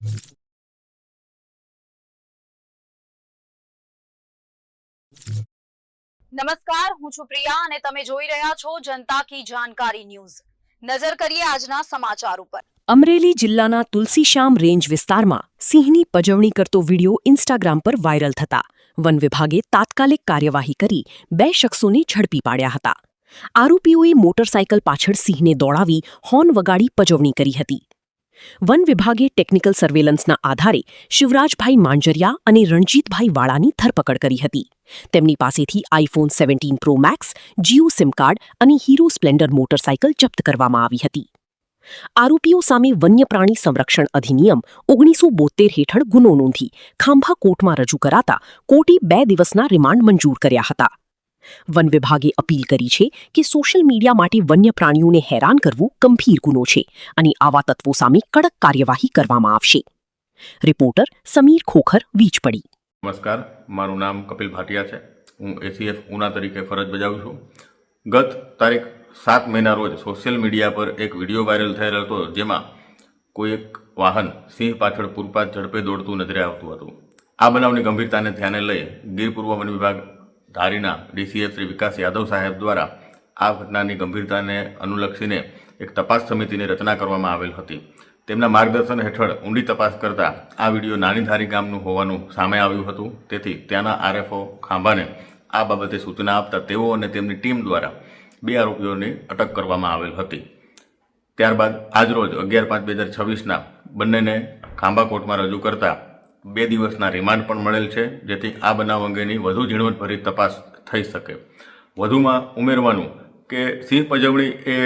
નમસ્કાર, હું છું પ્રિયા અને તમે જોઈ રહ્યા છો જનતા કી જાણકારી ન્યૂઝ। નજર કરીએ આજના સમાચાર ઉપર। અમરેલી જિલ્લાના તુલસીશ્યામ રેન્જ વિસ્તારમાં સિંહની પજવણી કરતો વિડીયો ઇન્સ્ટાગ્રામ પર વાયરલ થતા વન વિભાગે તાત્કાલિક કાર્યવાહી કરી 2 શખ્સોને ઝડપી પાડ્યા હતા। આરોપીઓએ મોટરસાયકલ પાછળ સિંહને દોડાવી હોર્ન વગાડી પજવણી કરી હતી। વન વિભાગે ટેકનિકલ સર્વેલન્સના આધારે શિવરાજભાઈ માંજરિયા અને રણજીતભાઈ વાળાની ધરપકડ કરી હતી। તેમની પાસેથી iPhone 17 pro max, Jio SIM card અને હીરો સ્પ્લેન્ડર મોટરસાયકલ જપ્ત કરવામાં આવી હતી। આરોપીઓ સામે વન્ય પ્રાણી સંરક્ષણ અધિનિયમ 1972 હેઠળ ગુનો નોંધી ખાંભા કોર્ટમાં રજૂ કરાતા કોર્ટે 2 દિવસના રિમાન્ડ મંજૂર કર્યા હતા। વન વિભાગે અપીલ કરી છે કે સોશિયલ મીડિયા માટે વન્ય પ્રાણીઓને હેરાન કરવું ગંભીર ગુનો છે અને આવા તત્વો સામે કડક કાર્યવાહી કરવામાં આવશે। રિપોર્ટર સમીર ખોખર, વીજપડી। નમસ્કાર, મારું નામ કપિલ ભાટિયા છે। હું એસીએફ ઉના તરીકે ફરજ બજાવું છું। ગત તારીખ 7 મેના રોજ સોશિયલ મીડિયા પર એક વિડીયો વાયરલ થયેલ હતો, જેમાં કોઈ એક વાહન સિંહ પાછળ પૂરપાટ ઝડપે દોડતું નજરે આવતું હતું। આ બનાવની ગંભીરતાને ધ્યાને લઈ ગીર પૂર્વ વન વિભાગ ધારીના ડીસીએફ શ્રી વિકાસ યાદવ સાહેબ દ્વારા આ ઘટનાની ગંભીરતાને અનુલક્ષીને એક તપાસ સમિતિની રચના કરવામાં આવેલ હતી। તેમના માર્ગદર્શન હેઠળ ઊંડી તપાસ કરતા આ વિડીયો નાની ધારી ગામનું હોવાનું સામે આવ્યું હતું। તેથી ત્યાંના આરએફઓ ખાંભાને આ બાબતે સૂચના આપતા તેઓ અને તેમની ટીમ દ્વારા 2 આરોપીઓની અટક કરવામાં આવેલ હતી। ત્યારબાદ આજરોજ 11/5/2026ના બંનેને ખાંભા કોર્ટમાં રજૂ કરતા 2 દિવસના રિમાન્ડ પણ મળેલ છે, જેથી આ બનાવ અંગેની વધુ ઝીણવટભરી તપાસ થઈ શકે। વધુમાં ઉમેરવાનું કે સિંહ પજવણી એ